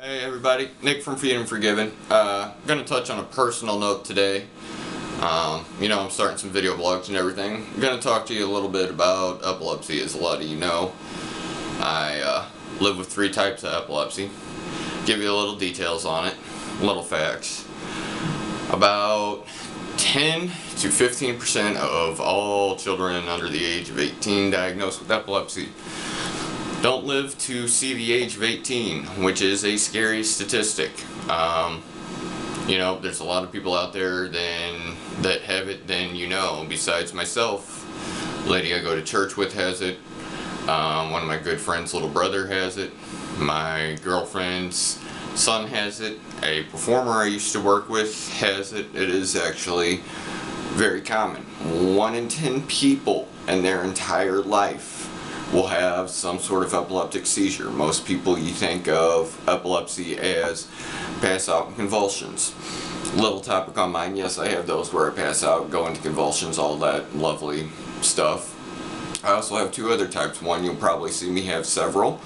Hey everybody, Nick from FreedomAndForgiven. I'm going to touch on a personal note today. I'm starting some video blogs and everything. I'm going to talk to you a little bit about epilepsy. As a lot of you know, I live with 3 types of epilepsy. Give you a little details on it, little facts. About 10 to 15% of all children under the age of 18 diagnosed with epilepsy don't live to see the age of 18, which is a scary statistic. There's a lot of people out there that have it besides myself. The lady I go to church with has it. One of my good friends' little brother has it. My girlfriend's son has it. A performer I used to work with has it. It is actually very common. 1 in 10 people in their entire life will have some sort of epileptic seizure. Most people, you think of epilepsy as pass out in convulsions. Little topic on mine, yes, I have those where I pass out, go into convulsions, all that lovely stuff. I also have 2 other types. One, you'll probably see me have several.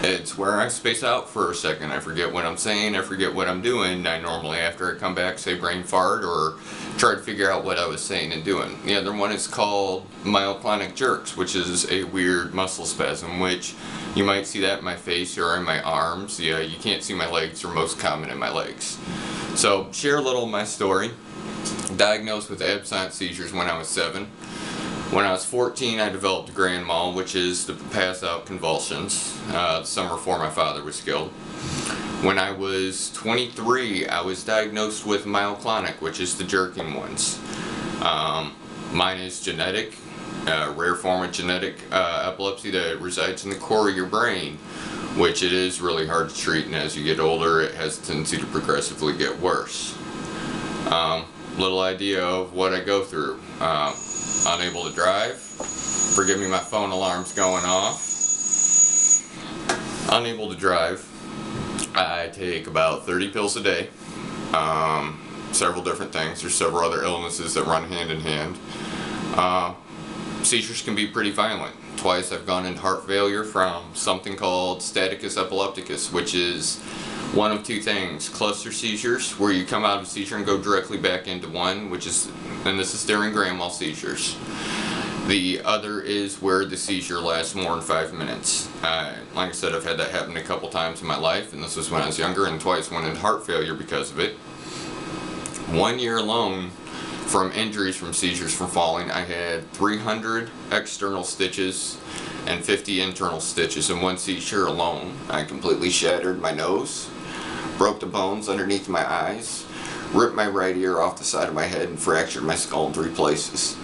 It's where I space out for a second. I forget what I'm saying, I forget what I'm doing. I normally, after I come back, say brain fart or try to figure out what I was saying and doing. The other one is called myoclonic jerks, which is a weird muscle spasm, which you might see that in my face or in my arms. Yeah, you can't see my legs, they're most common in my legs. So, share a little of my story. Diagnosed with absence seizures when I was 7. When I was 14, I developed grand mal, which is the pass out convulsions. The summer before my father was killed. When I was 23, I was diagnosed with myoclonic, which is the jerking ones. Mine is genetic, a rare form of genetic epilepsy that resides in the core of your brain, which it is really hard to treat, and as you get older, it has a tendency to progressively get worse. Little idea of what I go through. Unable to drive. Forgive me, my phone alarm's going off. Unable to drive. I take about 30 pills a day. Several different things. There's several other illnesses that run hand in hand. Seizures can be pretty violent. Twice I've gone into heart failure from something called staticus epilepticus, which is one of 2 things. Cluster seizures, where you come out of a seizure and go directly back into one, and this is during grand mal seizures. The other is where the seizure lasts more than 5 minutes. Like I said, I've had that happen a couple times in my life, and this was when I was younger, and twice went into heart failure because of it. 1 year alone, from injuries from seizures from falling, I had 300 external stitches and 50 internal stitches in one seizure alone. I completely shattered my nose, broke the bones underneath my eyes, ripped my right ear off the side of my head, and fractured my skull in 3 places.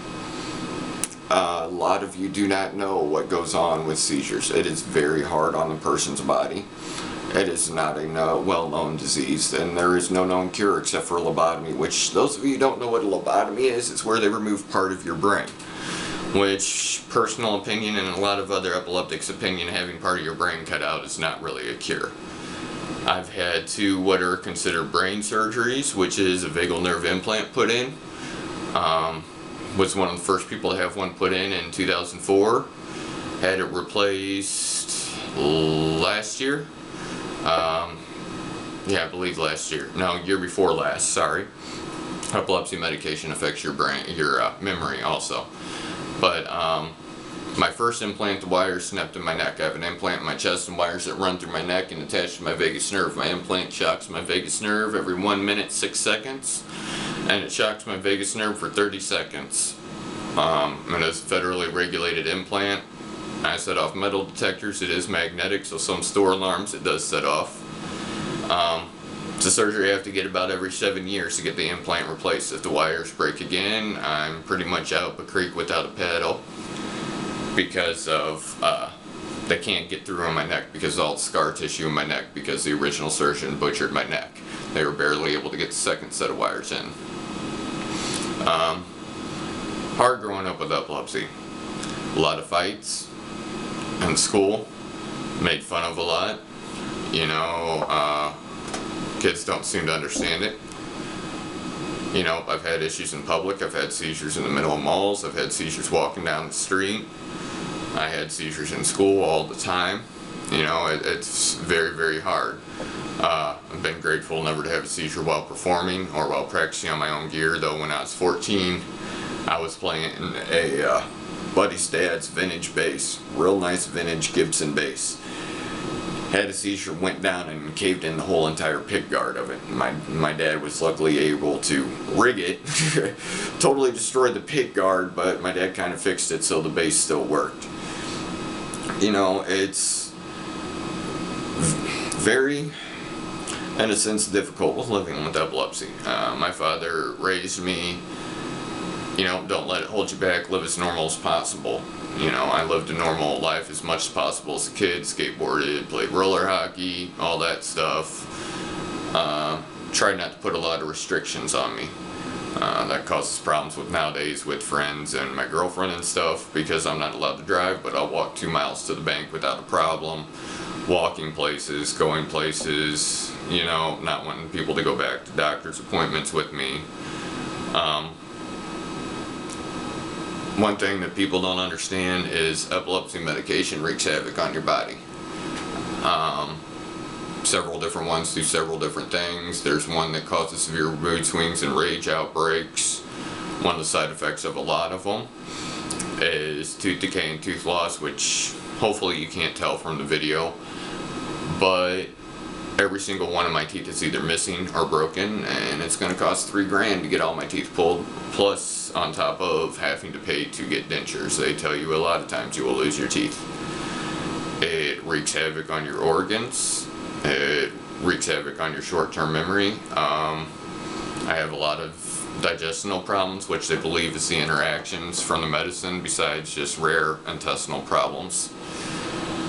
A lot of you do not know what goes on with seizures. It is very hard on the person's body. It is not a well-known disease, and there is no known cure except for lobotomy, which, those of you who don't know what a lobotomy is, it's where they remove part of your brain. Which, personal opinion and a lot of other epileptics' opinion, having part of your brain cut out is not really a cure. I've had 2 what are considered brain surgeries, which is a vagal nerve implant put in. Was one of the first people to have one put in 2004. Had it replaced last year. I believe last year. No, year before last, sorry. Epilepsy medication affects your brain, your memory also. But my first implant, the wires snapped in my neck. I have an implant in my chest and wires that run through my neck and attach to my vagus nerve. My implant shocks my vagus nerve every 1 minute 6 seconds, and it shocks my vagus nerve for 30 seconds. And it's a federally regulated implant. I set off metal detectors. It is magnetic, so some store alarms it does set off. It's a surgery I have to get about every 7 years to get the implant replaced. If the wires break again, I'm pretty much out up a creek without a paddle, because of they can't get through on my neck because of all the scar tissue in my neck, because the original surgeon butchered my neck. They were barely able to get the second set of wires in. Hard growing up with epilepsy. A lot of fights in school, made fun of a lot. Kids don't seem to understand it. I've had issues in public. I've had seizures in the middle of malls. I've had seizures walking down the street. I had seizures in school all the time. It's very, very hard. I've been grateful never to have a seizure while performing or while practicing on my own gear, though when I was 14, I was playing a buddy's dad's vintage bass, real nice vintage Gibson bass. Had a seizure, went down and caved in the whole entire pick guard of it. My dad was luckily able to rig it, totally destroyed the pick guard, but my dad kind of fixed it so the bass still worked. You know, it's very, in a sense, difficult with living with epilepsy. My father raised me, you know, don't let it hold you back, live as normal as possible. You know, I lived a normal life as much as possible as a kid, skateboarded, played roller hockey, all that stuff. Tried not to put a lot of restrictions on me. That causes problems with nowadays with friends and my girlfriend and stuff, because I'm not allowed to drive, but I'll walk 2 miles to the bank without a problem. Walking places, going places, you know, not wanting people to go back to doctor's appointments with me. One thing that people don't understand is epilepsy medication wreaks havoc on your body. Several different ones do several different things. There's one that causes severe mood swings and rage outbreaks. One of the side effects of a lot of them is tooth decay and tooth loss, which hopefully you can't tell from the video, but every single one of my teeth is either missing or broken, and it's going to cost $3 grand to get all my teeth pulled, plus on top of having to pay to get dentures. They tell you a lot of times you will lose your teeth. It wreaks havoc on your organs. It wreaks havoc on your short-term memory. I have a lot of digestional problems, which they believe is the interactions from the medicine besides just rare intestinal problems.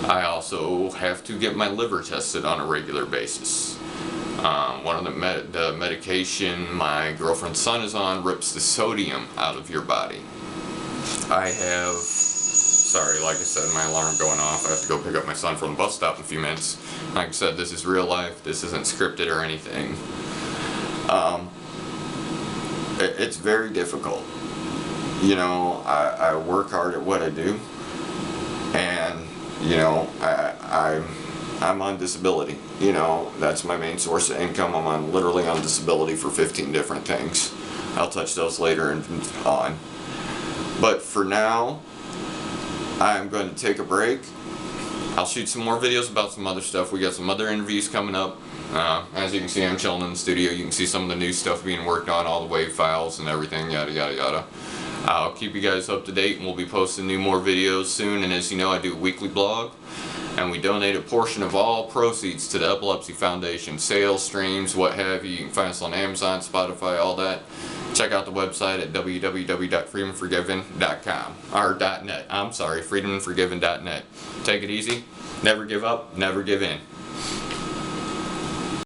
I also have to get my liver tested on a regular basis. One of the medication my girlfriend's son is on rips the sodium out of your body. I have, sorry, like I said, my alarm going off. I have to go pick up my son from the bus stop in a few minutes. Like I said, this is real life. This isn't scripted or anything. It's very difficult. You know, I work hard at what I do, and you know, I'm on disability. You know, that's my main source of income. I'm literally on disability for 15 different things. I'll touch those later and on. But for now, I'm going to take a break. I'll shoot some more videos about some other stuff. We got some other interviews coming up. As you can see, I'm chilling in the studio. You can see some of the new stuff being worked on, all the WAV files and everything, yada yada yada. I'll keep you guys up to date, and we'll be posting more videos soon. And as you know, I do a weekly blog, and we donate a portion of all proceeds to the Epilepsy Foundation. Sales, streams, what have you. You can find us on Amazon, Spotify, all that. Check out the website at www.FreedomAndForgiven.com or .net. I'm sorry, FreedomAndForgiven.net. Take it easy. Never give up. Never give in.